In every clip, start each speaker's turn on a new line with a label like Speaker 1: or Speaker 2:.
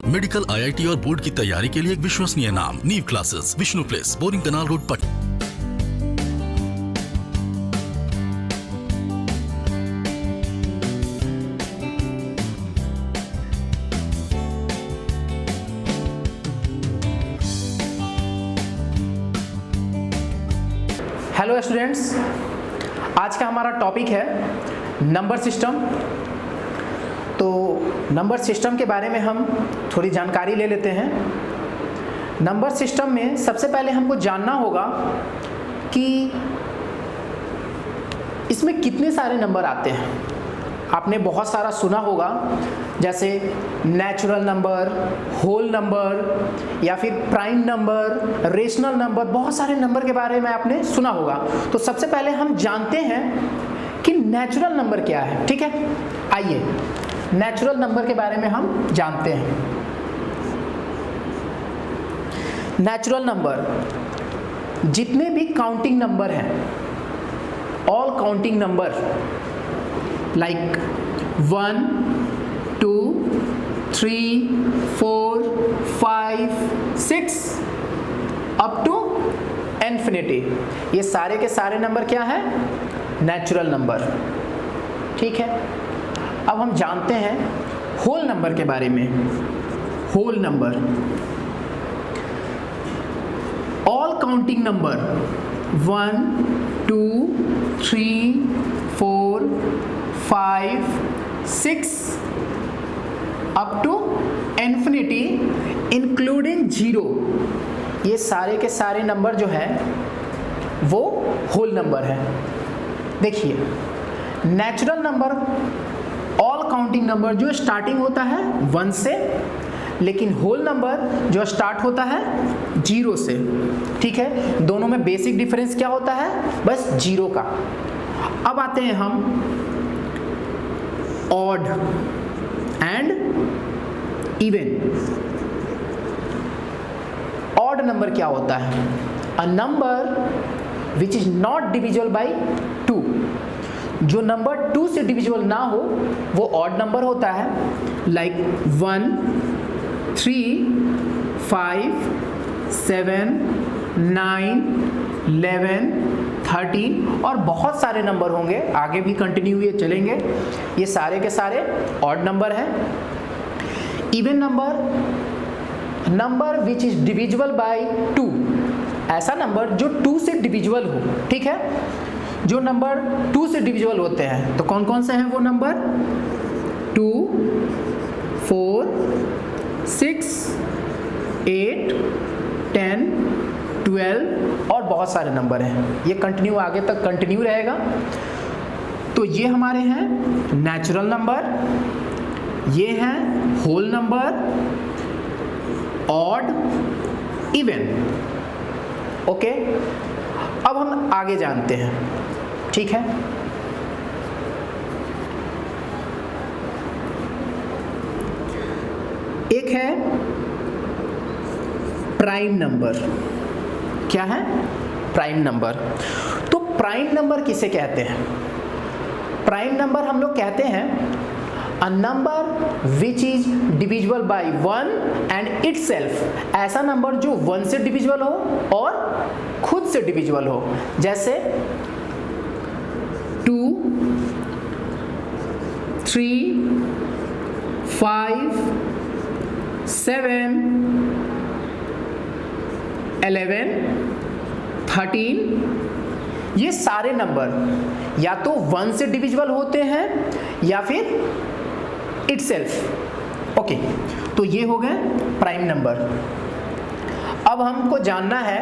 Speaker 1: Medical, IIT और board की तैयारी के लिए एक विश्वसनीय नाम, नीव classes, Vishnu place, boring canal road, Patna.
Speaker 2: Hello students, आज का हमारा टॉपिक है नंबर सिस्टम। तो नंबर सिस्टम के बारे में हम थोड़ी जानकारी ले लेते हैं। नंबर सिस्टम में सबसे पहले हमको जानना होगा कि इसमें कितने सारे नंबर आते हैं। आपने बहुत सारा सुना होगा, जैसे नेचुरल नंबर, होल नंबर या फिर प्राइम नंबर, रेशनल नंबर, बहुत सारे नंबर के बारे में आपने सुना होगा। तो सबसे पहले हम जानते हैं कि नेचुरल नंबर क्या है। ठीक है, आइए नेचुरल नंबर के बारे में हम जानते हैं। नेचुरल नंबर जितने भी काउंटिंग नंबर हैं, all counting number like 1, 2, 3, 4, 5, 6 up to infinity, ये सारे के सारे नंबर क्या है? Natural number. ठीक है, अब हम जानते हैं होल नंबर के बारे में। Whole number, all counting number 1, 2, 3, 4, 5, 6 up to infinity including zero, ये सारे के सारे नंबर जो है वो होल नंबर है। देखिए, natural number, all counting number जो स्टार्टिंग होता है 1 से, लेकिन होल नंबर जो स्टार्ट होता है 0 से। ठीक है, दोनों में बेसिक डिफरेंस क्या होता है? बस 0 का। अब आते हैं हम odd and even. Odd number क्या होता है? A number which is not divisible by 2। जो नंबर 2 से डिविजिबल ना हो वो ऑड नंबर होता है, लाइक 1, 3, 5, 7, 9, 11, 13 और बहुत सारे नंबर होंगे, आगे भी कंटिन्यू ये चलेंगे। ये सारे के सारे ऑड नंबर हैं। Even number, number which is divisible by 2, ऐसा नंबर जो 2 से डिविजिबल हो। ठीक है, जो नंबर 2 से डिविजिबल होते हैं तो कौन कौन से हैं वो नंबर? 2, 4, 6, 8, 10, 12 और बहुत सारे नंबर हैं। ये कंटिन्यू आगे तक कंटिन्यू रहेगा। तो ये हमारे हैं नेचुरल नंबर, ये हैं whole number, odd, even. Okay, अब हम आगे जानते हैं। ठीक है, एक है प्राइम नंबर। क्या है? Prime number. तो प्राइम नंबर किसे कहते हैं? प्राइम नंबर हम लोग कहते हैं a number which is divisible by 1 and itself, ऐसा नंबर जो 1 से डिविजिबल हो और खुद से डिविजिबल हो। जैसे 2, 3, 5, 7, 11, 13, ये सारे नंबर या तो 1 से डिविजिबल होते हैं या फिर इटसेल्फ। ओके, तो ये हो गए प्राइम नंबर। अब हमको जानना है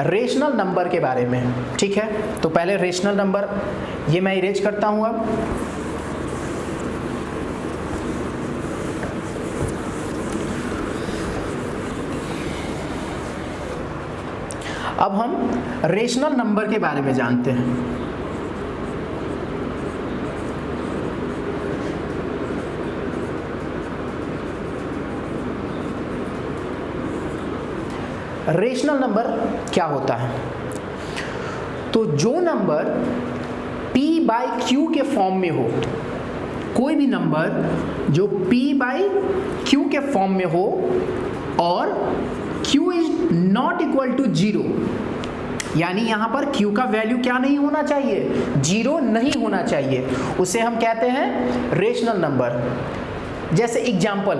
Speaker 2: रेशनल नंबर के बारे में। ठीक है, तो पहले रेशनल नंबर ये मैं इरेज करता हूं। अब हम रेशनल नंबर के बारे में जानते हैं। रेशनल नंबर क्या होता है? तो जो नंबर p बाई q के फॉर्म में हो, कोई भी नंबर जो p बाई q के फॉर्म में हो और q is not equal to 0, यानी यहां पर q का वैल्यू क्या नहीं होना चाहिए, 0 नहीं होना चाहिए, उसे हम कहते हैं रेशनल नंबर। जैसे एग्जाम्पल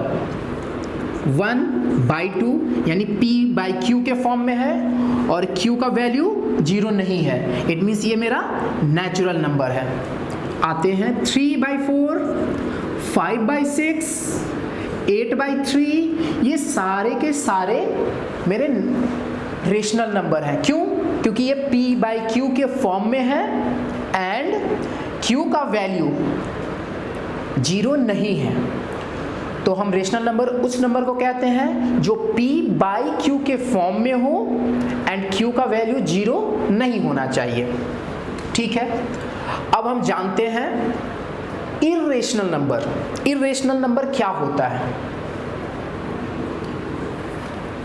Speaker 2: 1/2 यानी p बाई q के फॉर्म में है और q का वैल्यू 0 नहीं है, इट मीन्स ये मेरा नेचुरल नंबर है। आते हैं 3/4, 5/6, 8/3, ये सारे के सारे मेरे रेशनल नंबर हैं। क्यों? क्योंकि ये p बाई q के फॉर्म में है एंड q का वैल्यू 0 नहीं है, तो हम रेशनल नंबर उस नंबर को कहते हैं जो p बाई q के फॉर्म में हो एंड q का वैल्यू 0 नहीं होना चाहिए। ठीक है, अब हम जानते हैं इर्रेशनल नंबर। इर्रेशनल नंबर क्या होता है,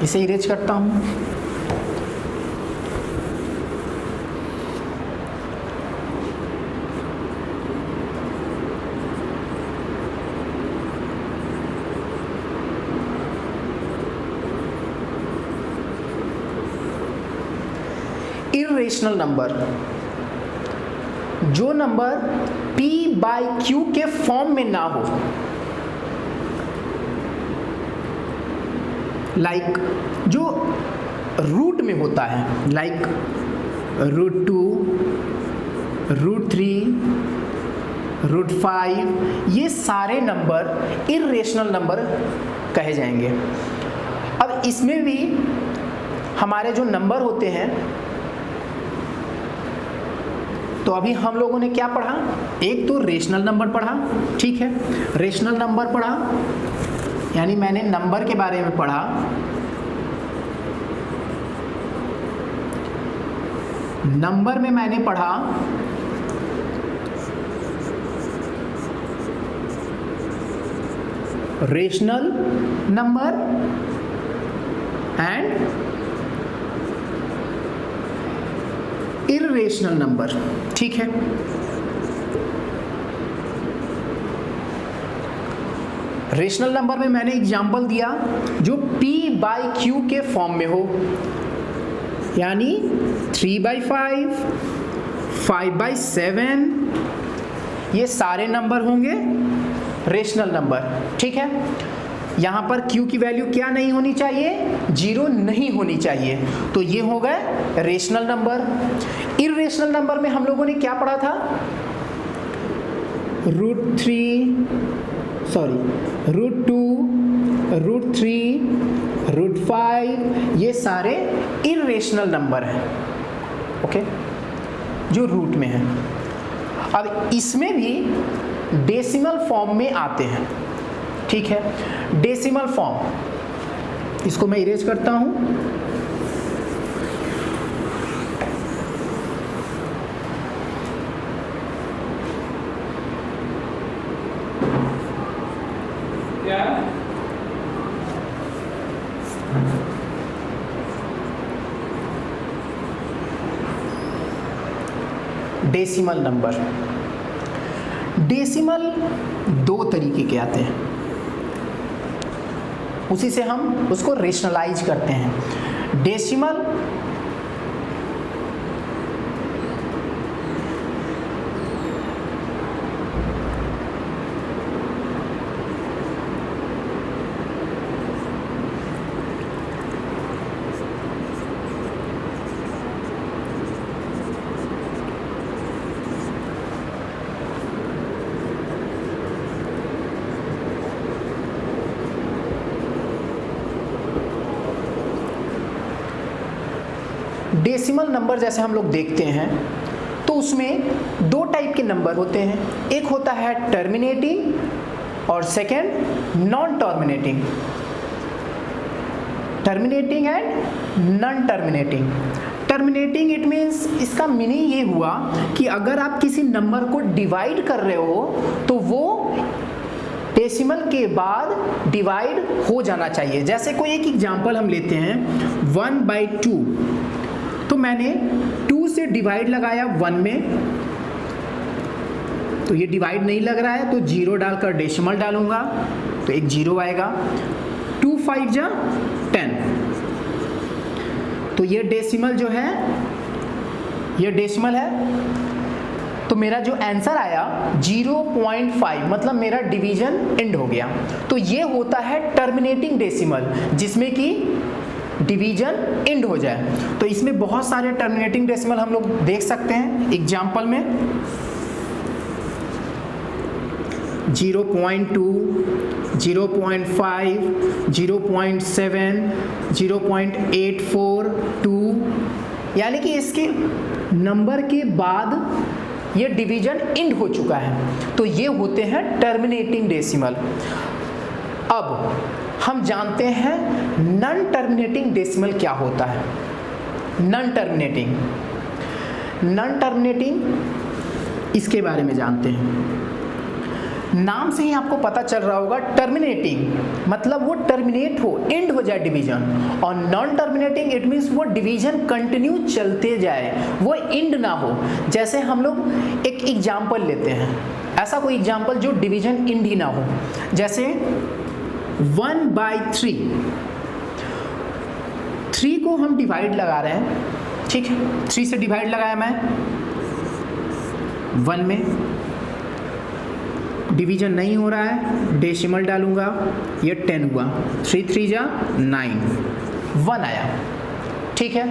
Speaker 2: इसे इरेज करता हूं। इर्रेशनल नंबर, जो नंबर p बाई q के फॉर्म में ना हो, लाइक जो रूट में होता है, लाइक √2, √3, √5, ये सारे नंबर इर्रेशनल नंबर कहे जाएंगे। अब इसमें भी हमारे जो नंबर होते हैं, तो अभी हम लोगों ने क्या पढ़ा, एक तो रेशनल नंबर पढ़ा, ठीक है, रेशनल नंबर पढ़ा यानी मैंने नंबर के बारे में पढ़ा। नंबर में मैंने पढ़ा rational number and irrational number, ठीक है। रेशनल नंबर में मैंने एग्जाम्पल दिया जो p बाई q के फॉर्म में हो, यानी 3/5, 5/7, ये सारे नंबर होंगे रेशनल नंबर, ठीक है। यहाँ पर q की वैल्यू क्या नहीं होनी चाहिए, 0 नहीं होनी चाहिए, तो ये हो गए रेशनल नंबर। इर्रेशनल नंबर में हम लोगों ने क्या पढ़ा था, √2, √3, √5, ये सारे इर्रेशनल नंबर हैं, ओके, जो रूट में है। अब इसमें भी डेसिमल फॉर्म में आते हैं, ठीक है। डेसिमल फॉर्म, इसको मैं इरेज करता हूं। डेसिमल नंबर, डेसिमल दो तरीके के आते हैं, उसी से हम उसको रेशनलाइज करते हैं। डेसिमल डेसिमल नंबर जैसे हम लोग देखते हैं तो उसमें दो टाइप के नंबर होते हैं, एक होता है टर्मिनेटिंग और second non terminating. Terminating and non terminating. Terminating it means, इसका मीनिंग ये हुआ कि अगर आप किसी नंबर को डिवाइड कर रहे हो तो वो डेसिमल के बाद डिवाइड हो जाना चाहिए। जैसे कोई एक एग्जांपल हम लेते हैं 1/2, तो मैंने 2 से डिवाइड लगाया 1 में तो ये डिवाइड नहीं लग रहा है तो 0 डालकर डेसिमल डालूंगा तो एक 0 आएगा। 2 5 जा 10, तो ये डेसिमल जो है ये डेसिमल है, तो मेरा जो आंसर आया 0.5, मतलब मेरा डिवीजन एंड हो गया। तो ये होता है टर्मिनेटिंग डेसिमल, जिसमें कि डिवीजन एंड हो जाए। तो इसमें बहुत सारे टर्मिनेटिंग डेसिमल हम लोग देख सकते हैं एग्जाम्पल में। 0.2, 0.5, 0.7, 0.84, 2, यानी कि इसके नंबर के बाद ये डिवीजन एंड हो चुका है, तो ये होते हैं टर्मिनेटिंग डेसिमल। अब हम जानते हैं नॉन टर्मिनेटिंग डेसिमल क्या होता है। नॉन टर्मिनेटिंग इसके बारे में जानते हैं। नाम से ही आपको पता चल रहा होगा, टर्मिनेटिंग मतलब वो टर्मिनेट हो, एंड हो जाए डिवीजन, और नॉन टर्मिनेटिंग इट मीन्स वो डिवीजन कंटिन्यू चलते जाए, वो एंड ना हो। जैसे हम लोग एक एग्जाम्पल लेते हैं, ऐसा कोई एग्जाम्पल जो डिवीजन एंड ही ना हो, जैसे 1/3, 3 को हम डिवाइड लगा रहे हैं, ठीक है, 3 से डिवाइड लगाया मैं 1 में, डिवीजन नहीं हो रहा है, डेसिमल डालूंगा, ये 10 हुआ, 3 3 जा 9, 1 आया, ठीक है।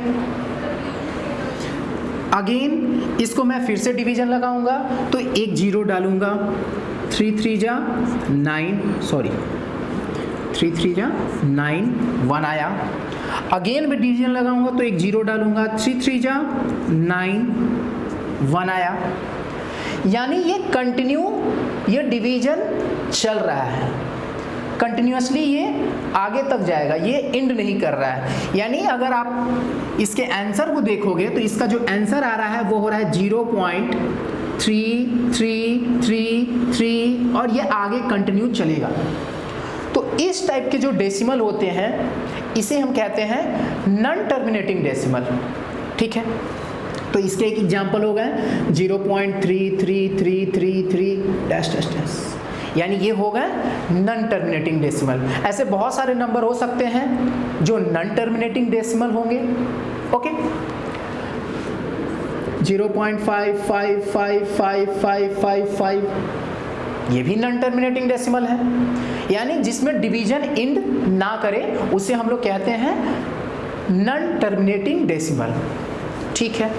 Speaker 2: अगेन इसको मैं फिर से डिवीजन लगाऊंगा तो एक 0 डालूंगा, 3 3 जा 9, सॉरी 3 3 जा 9, 1 आया। अगेन मैं डिवीजन लगाऊंगा तो एक 0 डालूंगा, 3 3 जा 9, 1 आया। यानी ये कंटिन्यू ये डिवीजन चल रहा है, कंटिन्यूअसली ये आगे तक जाएगा, ये एंड नहीं कर रहा है। यानी अगर आप इसके आंसर को देखोगे तो इसका जो आंसर आ रहा है वो हो रहा है 0.3333 और ये आगे कंटिन्यू चलेगा। तो इस टाइप के जो डेसिमल होते हैं इसे हम कहते हैं नॉन टर्मिनेटिंग डेसिमल, ठीक है। तो इसके एक एग्जाम्पल हो गए 0.33333 डैश डैश डैश, यानी ये हो गए नॉन टर्मिनेटिंग डेसिमल। ऐसे बहुत सारे नंबर हो सकते हैं जो नॉन टर्मिनेटिंग डेसिमल होंगे, ओके। 0.5555555 ये भी नॉन टर्मिनेटिंग डेसिमल है, यानी जिसमें डिवीजन एंड ना करे उसे हम लोग कहते हैं नॉन टर्मिनेटिंग डेसिमल, ठीक है।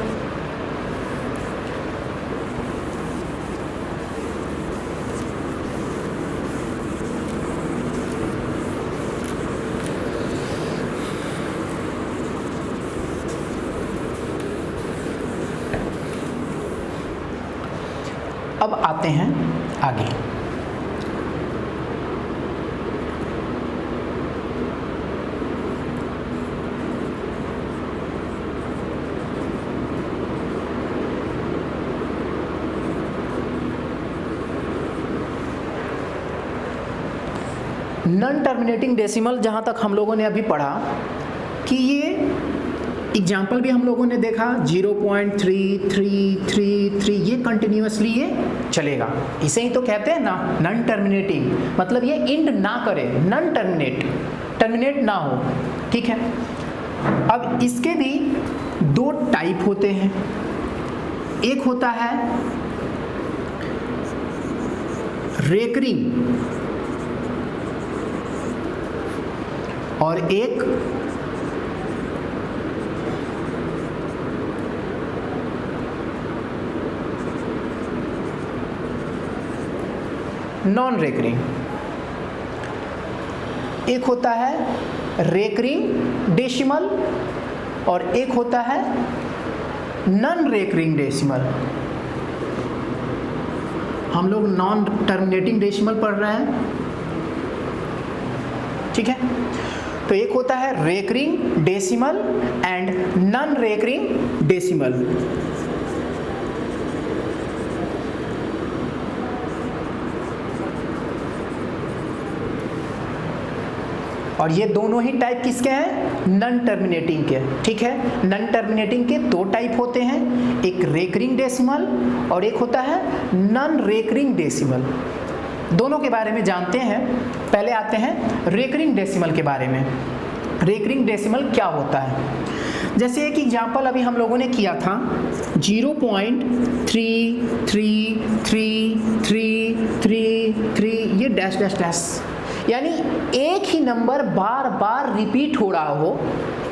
Speaker 2: अब आते हैं आगे। नॉन टर्मिनेटिंग डेसिमल जहाँ तक हम लोगों ने अभी पढ़ा कि ये एग्जाम्पल भी हम लोगों ने देखा 0.3333 ये कंटिन्यूअसली ये चलेगा, इसे ही तो कहते हैं ना नॉन टर्मिनेटिंग, मतलब ये एंड ना करे, नॉन टर्मिनेट ना हो, ठीक है। अब इसके भी 2 टाइप होते हैं, एक होता है रेकरिंग और एक नॉन रेकरिंग। एक होता है रेकरिंग डेसिमल और एक होता है नॉन रेकरिंग डेसिमल। हम लोग नॉन टर्मिनेटिंग डेसिमल पढ़ रहे हैं, ठीक है। तो एक होता है recurring decimal and non recurring decimal. और ये दोनों ही टाइप किसके हैं? नॉन टर्मिनेटिंग के। ठीक है, नॉन टर्मिनेटिंग के दो टाइप होते हैं, एक रेकरिंग डेसिमल और एक होता है नॉन रेकरिंग डेसिमल। दोनों के बारे में जानते हैं। पहले आते हैं रेकरिंग डेसिमल के बारे में। रेकरिंग डेसिमल क्या होता है? जैसे एक एग्जाम्पल अभी हम लोगों ने किया था 0.333333 ये डैश डैश डैश, यानी एक ही नंबर बार बार रिपीट हो रहा हो,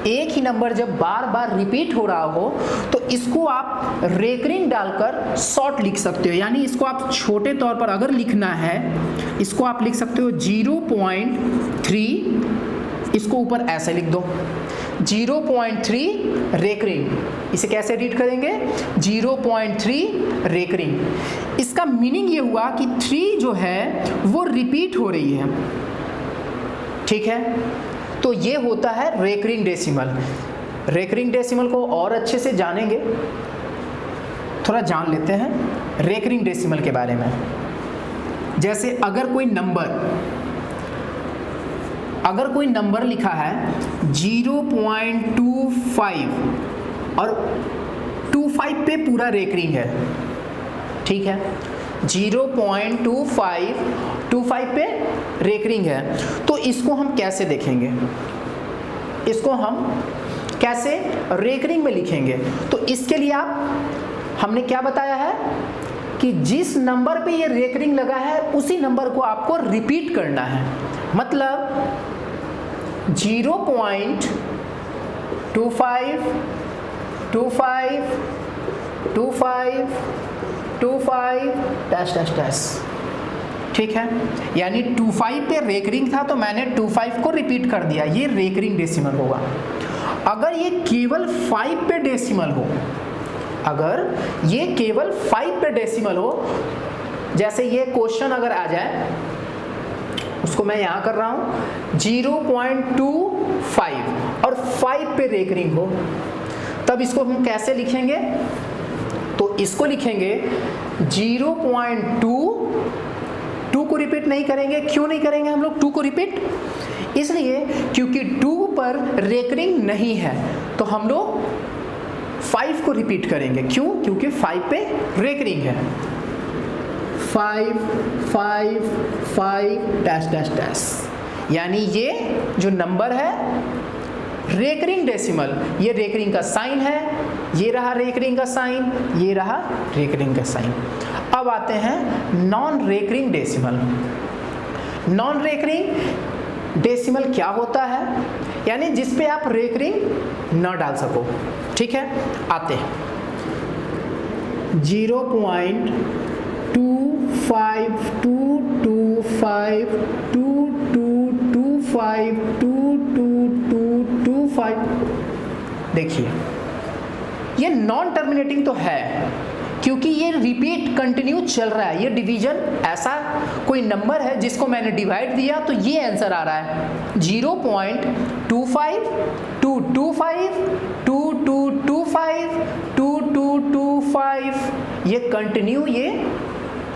Speaker 2: एक ही नंबर जब बार बार रिपीट हो रहा हो तो इसको आप रेकरिंग डालकर शॉर्ट लिख सकते हो। यानी इसको आप छोटे तौर पर अगर लिखना है, इसको आप लिख सकते हो 0.3, इसको ऊपर ऐसे लिख दो 0.3 रेकरिंग। इसे कैसे रीड करेंगे? 0.3 रेकरिंग। इसका मीनिंग ये हुआ कि 3 जो है वो रिपीट हो रही है। ठीक है, तो ये होता है रेकरिंग डेसिमल। रेकरिंग डेसिमल को और अच्छे से जानेंगे, थोड़ा जान लेते हैं रेकरिंग डेसिमल के बारे में। जैसे अगर कोई नंबर लिखा है 0.25 और 25 पे पूरा रेकरिंग है। ठीक है, 0.25 पे रेकरिंग है, तो इसको हम कैसे देखेंगे? इसको हम कैसे रेकरिंग में लिखेंगे? तो इसके लिए हमने क्या बताया है कि जिस नंबर पे ये रेकरिंग लगा है उसी नंबर को आपको रिपीट करना है। मतलब 0.25 25 25 25 डैश डैश डैश। ठीक है, यानी 25 पे रेकरिंग था तो मैंने 25 को रिपीट कर दिया, ये रेकरिंग डेसिमल होगा। अगर ये केवल 5 पे डेसिमल हो, अगर ये केवल 5 पे डेसिमल हो, जैसे ये क्वेश्चन अगर आ जाए, उसको मैं यहां कर रहा हूं 0.25 और 5 पे रेकरिंग हो, तब इसको हम कैसे लिखेंगे? तो इसको लिखेंगे 0.2 को रिपीट नहीं करेंगे। क्यों नहीं करेंगे हम लोग 2 को रिपीट? इसलिए क्योंकि 2 पर रेकरिंग नहीं है, तो हम लोग 5 को रिपीट करेंगे। क्यों? क्योंकि 5 पे रेकरिंग है। 5 5 5 डैश डैश डैश, यानी ये जो नंबर है रेकरिंग डेसिमल, ये रेकरिंग का साइन है, ये रहा रेकरिंग का साइन, ये रहा रेकरिंग का साइन। अब आते हैं non recurring decimal. Non recurring decimal क्या होता है? यानी जिस पे आप रेकरिंग न डाल सको। ठीक है, आते हैं 0.2522522252225। देखिए ये नॉन टर्मिनेटिंग तो है क्योंकि ये रिपीट कंटिन्यू चल रहा है। ये डिवीजन ऐसा कोई नंबर है जिसको मैंने डिवाइड दिया तो ये आंसर आ रहा है 0.25 225 2225 2225, ये कंटिन्यू ये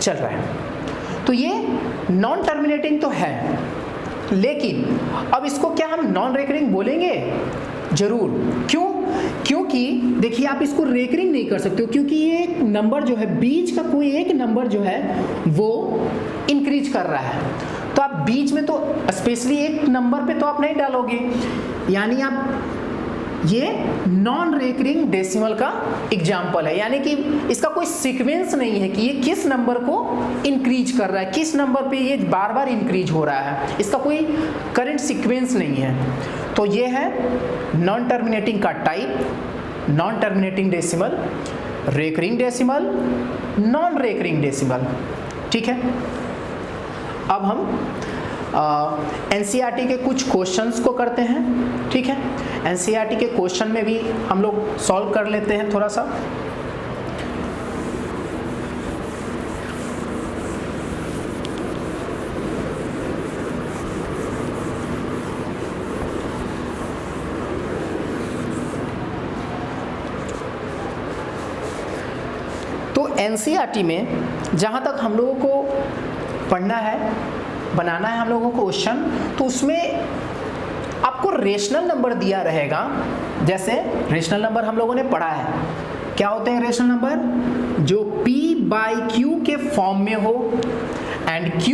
Speaker 2: चल रहा है। तो ये नॉन टर्मिनेटिंग तो है, लेकिन अब इसको क्या हम नॉन रेकरिंग बोलेंगे? जरूर। क्यों? क्योंकि देखिए आप इसको रेकरिंग नहीं कर सकते हो, क्योंकि ये नंबर जो है, बीच का कोई एक नंबर जो है वो इंक्रीज कर रहा है, तो आप बीच में तो स्पेशली एक नंबर पे तो आप नहीं डालोगे। यानी आप ये नॉन रेकरिंग डेसिमल का एग्जाम्पल है, यानी कि इसका कोई सीक्वेंस नहीं है कि ये किस नंबर को इंक्रीज कर रहा है, किस नंबर पे ये बार बार इंक्रीज हो रहा है, इसका कोई करंट सीक्वेंस नहीं है। तो ये है नॉन टर्मिनेटिंग का type, non terminating decimal, recurring decimal, non recurring decimal. ठीक है, अब हम एनसीईआरटी के कुछ क्वेश्चंस को करते हैं। ठीक है, एनसीईआरटी के क्वेश्चन में भी हम लोग सॉल्व कर लेते हैं थोड़ा सा। तो एनसीईआरटी में जहाँ तक हम लोगों को पढ़ना है, बनाना है हम लोगों को क्वेश्चन, तो उसमें आपको रेशनल नंबर दिया रहेगा, जैसे रेशनल नंबर हम लोगों ने पढ़ा है, क्या होते हैं रेशनल नंबर? जो P बाई Q के फॉर्म में हो and Q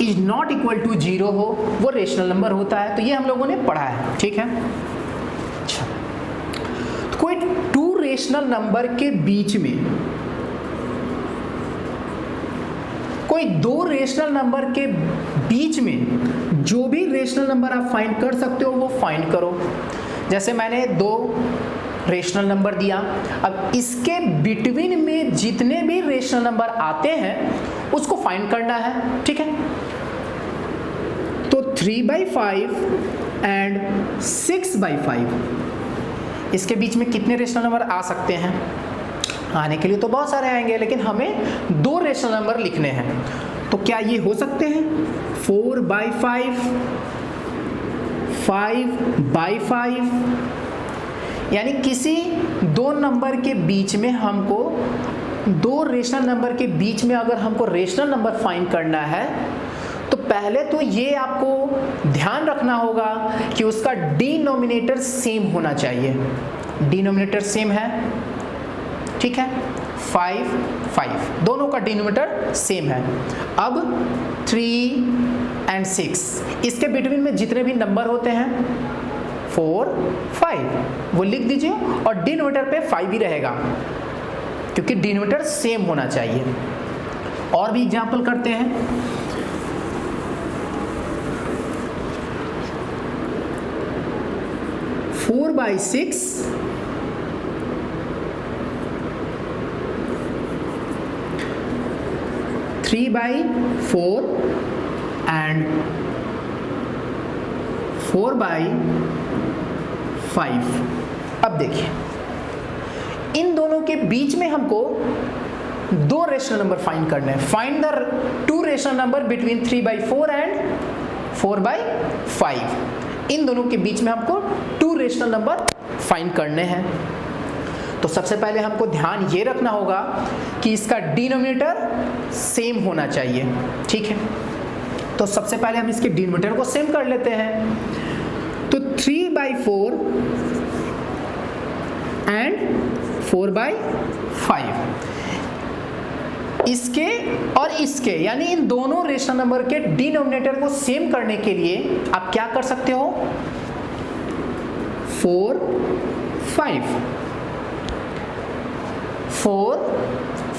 Speaker 2: is not equal to 0 हो, वो रेशनल नंबर होता है। तो ये हम लोगों ने पढ़ा है, ठीक है। अच्छा, तो कोई टू रेशनल नंबर के बीच में, कोई दो रेशनल नंबर के बीच में जो भी रेशनल नंबर आप फाइंड कर सकते हो वो फाइंड करो। जैसे मैंने दो रेशनल नंबर दिया, अब इसके बिटवीन में जितने भी रेशनल नंबर आते हैं उसको फाइंड करना है, ठीक है। तो 3/5 एंड 6/5 इसके बीच में कितने रेशनल नंबर आ सकते हैं? आने के लिए तो बहुत सारे आएंगे, लेकिन हमें दो रेशनल नंबर लिखने हैं। तो क्या ये हो सकते हैं? 4/5, 5/5, यानी किसी दो नंबर के बीच में हमको, दो रेशनल नंबर के बीच में अगर हमको रेशनल नंबर फाइंड करना है तो पहले तो ये आपको ध्यान रखना होगा कि उसका डिनोमिनेटर सेम होना चाहिए। डिनोमिनेटर सेम है, ठीक है, 5, 5 दोनों का डिनोमिनेटर सेम है। अब 3 एंड 6 इसके बिटवीन में जितने भी नंबर होते हैं 4, 5 वो लिख दीजिए और डिनोमिनेटर पे 5 ही रहेगा क्योंकि डिनोमिनेटर सेम होना चाहिए। और भी एग्जांपल करते हैं। 4/6 3/4 एंड 4/5। अब देखिए, इन दोनों के बीच में हमको दो रेशनल नंबर फाइंड करने हैं। Find the two rational number between 3/4 and 4/5। इन दोनों के बीच में हमको टू रेशनल नंबर फाइंड करने हैं। तो सबसे पहले हमको ध्यान ये रखना होगा कि इसका डिनोमिनेटर सेम होना चाहिए, ठीक है। तो सबसे पहले हम इसके डिनोमिनेटर को सेम कर लेते हैं। तो 3/4 एंड 4/5 इसके और इसके, यानी इन दोनों रेशनल नंबर के डिनोमिनेटर को सेम करने के लिए आप क्या कर सकते हो? 4,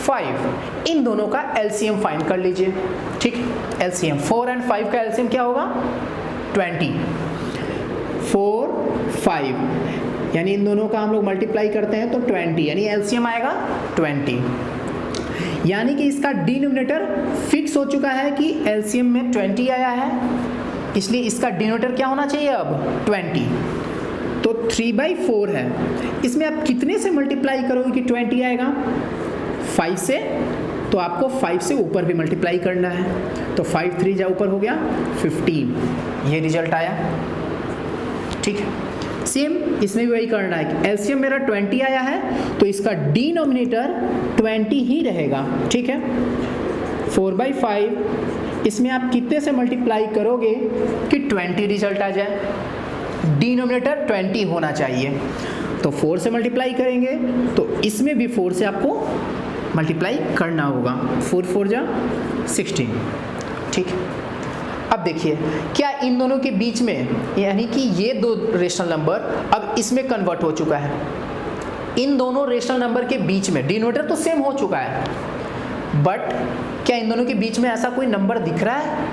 Speaker 2: 5 इन दोनों का एलसीएम फाइंड कर लीजिए, ठीक। एलसीएम 4 एंड 5 का एलसीएम क्या होगा? 20। 4, 5 यानी इन दोनों का हम लोग मल्टीप्लाई करते हैं तो 20, यानी एलसीएम आएगा 20। यानी कि इसका डिनोमिनेटर फिक्स हो चुका है कि एलसीएम में 20 आया है, इसलिए इसका डिनोमिनेटर क्या होना चाहिए अब? 20। तो 3/4 है, इसमें आप कितने से मल्टीप्लाई करोगे कि 20 आएगा? 5 से। तो आपको 5 से ऊपर भी मल्टीप्लाई करना है, तो 5 3 जा ऊपर हो गया 15, ये रिजल्ट आया, ठीक है। सेम इसमें भी वही करना है कि एलसीएम मेरा 20 आया है तो इसका डिनोमिनेटर 20 ही रहेगा, ठीक है। 4/5 इसमें आप कितने से मल्टीप्लाई करोगे कि 20 रिजल्ट आ जाए? डिनोमिनेटर 20 होना चाहिए, तो 4 से मल्टीप्लाई करेंगे तो इसमें भी 4 से आपको मल्टीप्लाई करना होगा। 4 4 जा 16, ठीक। अब देखिए, क्या इन दोनों के बीच में, यानी कि ये दो रेशनल नंबर अब इसमें कन्वर्ट हो चुका है। इन दोनों रेशनल नंबर के बीच में डिनोमिनेटर तो सेम हो चुका है, बट क्या इन दोनों के बीच में ऐसा कोई नंबर दिख रहा है?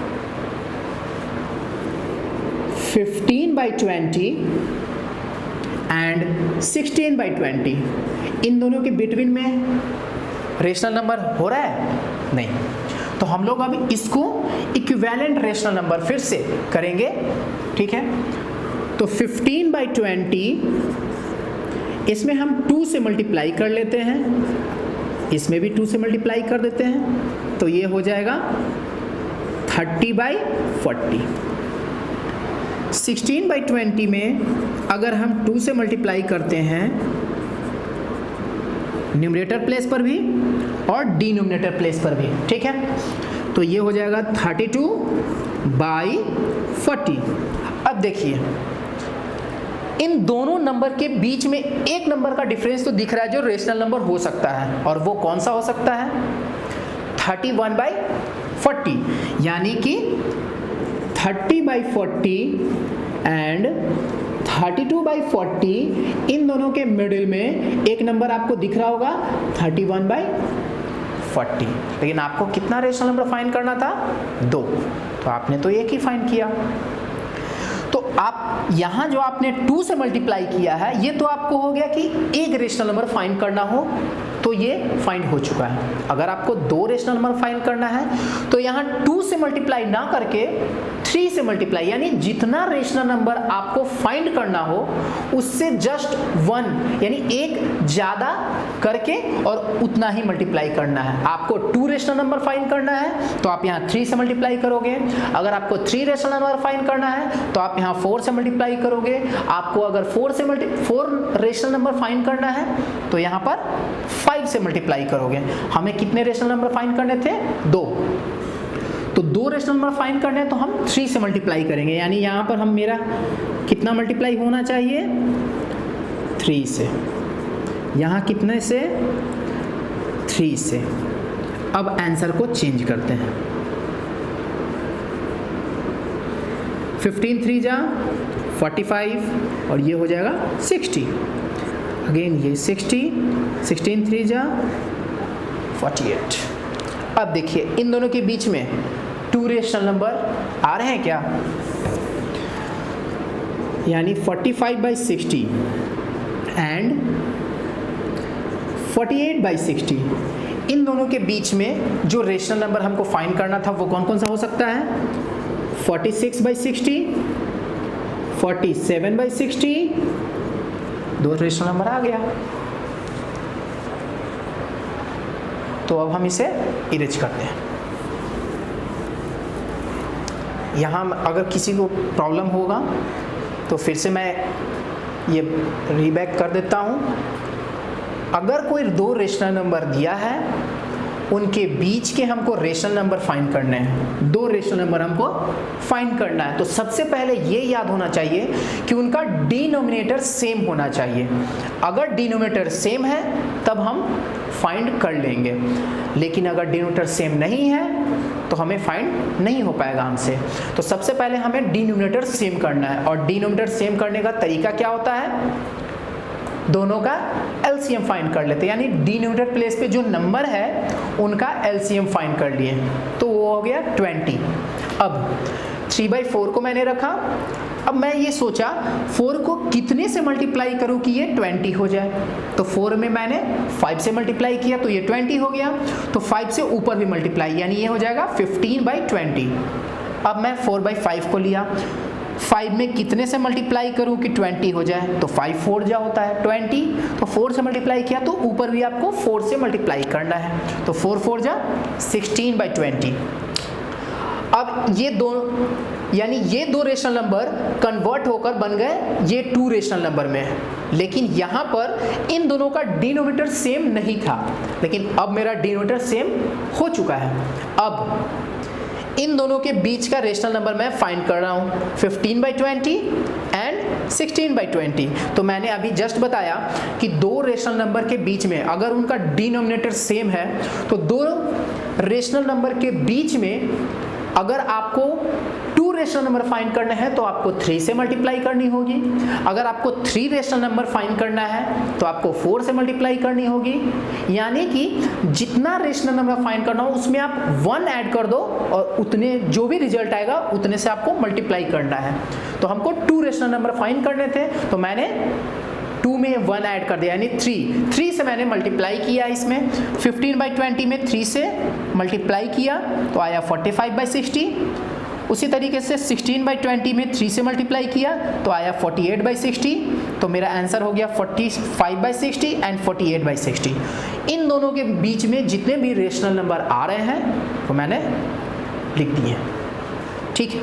Speaker 2: 15/20 एंड 16/20 इन दोनों के बिटवीन में रेशनल नंबर हो रहा है? नहीं। तो हम लोग अब इसको इक्विवेलेंट रेशनल नंबर फिर से करेंगे, ठीक है। तो 15/20 इसमें हम 2 से मल्टीप्लाई कर लेते हैं, इसमें भी 2 से मल्टीप्लाई कर देते हैं, तो ये हो जाएगा 30/40। 16/20 में अगर हम 2 से मल्टीप्लाई करते हैं न्यूमरेटर प्लेस पर भी और डिनोमिनेटर प्लेस पर भी, ठीक है। तो ये हो जाएगा 32/40। अब देखिए इन दोनों नंबर के बीच में एक नंबर का डिफरेंस तो दिख रहा है जो रेशनल नंबर हो सकता है, और वो कौन सा हो सकता है? 30/40, यानी कि 30/40 एंड 32/40, इन दोनों के मिडिल में एक नंबर आपको दिख रहा होगा 31/40। लेकिन आपको कितना रेशनल नंबर फाइंड करना था? 2, तो आपने तो एक ही फाइंड किया। तो आप यहाँ जो आपने 2 से मल्टीप्लाई किया है, ये तो आपको हो गया कि एक रेशनल नंबर फाइंड करना हो, तो ये फाइंड हो चुका है। अगर आपको 2 रेशनल नंबर फाइंड करना है तो यहाँ 2 से मल्टीप्लाई ना करके 3 से मल्टीप्लाई, यानी जितना रेशनल नंबर आपको फाइंड करना हो उससे जस्ट 1 यानी एक ज्यादा करके और उतना ही मल्टीप्लाई करना है। आपको 2 रेशनल नंबर फाइंड करना है तो आप यहाँ 3 से मल्टीप्लाई करोगे। अगर आपको 3 रेशनल नंबर फाइंड करना है तो आप यहाँ 4 से मल्टीप्लाई करोगे। आपको अगर 4 रेशनल नंबर फाइंड करना है तो यहाँ पर 5 से मल्टीप्लाई करोगे। हमें कितने रेशनल नंबर फाइंड करने थे? 2। तो 2 रेशनल नंबर फाइंड करने हैं तो हम 3 से मल्टीप्लाई करेंगे, यानी यहाँ पर हम मेरा कितना मल्टीप्लाई होना चाहिए? 3 से। यहाँ कितने से? 3 से। अब आंसर को चेंज करते हैं। 15 3 जा 45 और ये हो जाएगा 60। अगेन ये 60, 16 3 जा 48। अब देखिए इन दोनों के बीच में 2 रेशनल नंबर आ रहे हैं क्या? यानी 45/60 एंड 48/60, इन दोनों के बीच में जो रेशनल नंबर हमको फाइंड करना था वो कौन कौन सा हो सकता है? 46/60, 47/60, 2 रेशनल नंबर आ गया। तो अब हम इसे इरेज करते हैं। यहाँ अगर किसी को प्रॉब्लम होगा तो फिर से मैं ये रीबैक कर देता हूँ। अगर कोई 2 रेशनल नंबर दिया है, उनके बीच के हमको रेशनल नंबर फाइंड करने हैं। 2 रेशनल नंबर हमको फाइंड करना है तो सबसे पहले ये याद होना चाहिए कि उनका डिनोमिनेटर सेम होना चाहिए। अगर डिनोमिनेटर सेम है तब हम फाइंड कर लेंगे, लेकिन अगर डिनोमिनेटर सेम नहीं है तो हमें फाइंड नहीं हो पाएगा हमसे। तो सबसे पहले हमें डिनोमिनेटर सेम करना है, और डिनोमिनेटर सेम करने का तरीका क्या होता है? दोनों का एलसीएम फाइंड कर लेते हैं, यानी डिनोमिनेटर प्लेस पे जो नंबर है उनका एलसीएम फाइंड कर लिए, तो वो हो गया 20। अब 3/4 को मैंने रखा। अब मैं ये सोचा 4 को कितने से मल्टीप्लाई करूं कि ये 20 हो जाए, तो 4 में मैंने 5 से मल्टीप्लाई किया तो ये 20 हो गया। तो 5 से ऊपर भी मल्टीप्लाई, यानी ये हो जाएगा 15/20। अब मैं 4/5 को लिया, 5 में कितने से मल्टीप्लाई करूं कि 20 हो जाए, तो 5 4 जा होता है 20, तो 4 से मल्टीप्लाई किया तो ऊपर भी आपको 4 से मल्टीप्लाई करना है, तो 4 4 जा 16/20। अब ये दो, यानी ये 2 रेशनल नंबर कन्वर्ट होकर बन गए ये 2 रेशनल नंबर में, लेकिन यहाँ पर इन दोनों का डिनोमिनेटर सेम नहीं था, लेकिन अब मेरा डिनोमिनेटर सेम हो चुका है। अब इन दोनों के बीच का रेशनल नंबर मैं फाइंड कर रहा हूँ 15/20 एंड 16/20। तो मैंने अभी जस्ट बताया कि 2 रेशनल नंबर के बीच में अगर उनका डिनोमिनेटर सेम है तो 2 रेशनल नंबर के बीच में अगर आपको 2 रेशनल नंबर फाइंड करने हैं तो आपको 3 से मल्टीप्लाई करनी होगी। अगर आपको 3 रेशनल नंबर फाइंड करना है तो आपको 4 से मल्टीप्लाई करनी होगी, यानी कि जितना रेशनल नंबर फाइंड करना हो उसमें आप 1 ऐड कर दो और उतने जो भी रिजल्ट आएगा उतने से आपको मल्टीप्लाई करना है। तो हमको 2 रेशनल नंबर फाइंड करने थे तो मैंने 2 में 1 ऐड कर दिया, यानी 3 से मैंने मल्टीप्लाई किया। इसमें 15/20 में 3 से मल्टीप्लाई किया तो आया 45/60। उसी तरीके से 16/20 में 3 से मल्टीप्लाई किया तो आया 48/60। तो मेरा आंसर हो गया 45/60 एंड 48/60। इन दोनों के बीच में जितने भी रेशनल नंबर आ रहे हैं वो मैंने लिख दिए। ठीक है।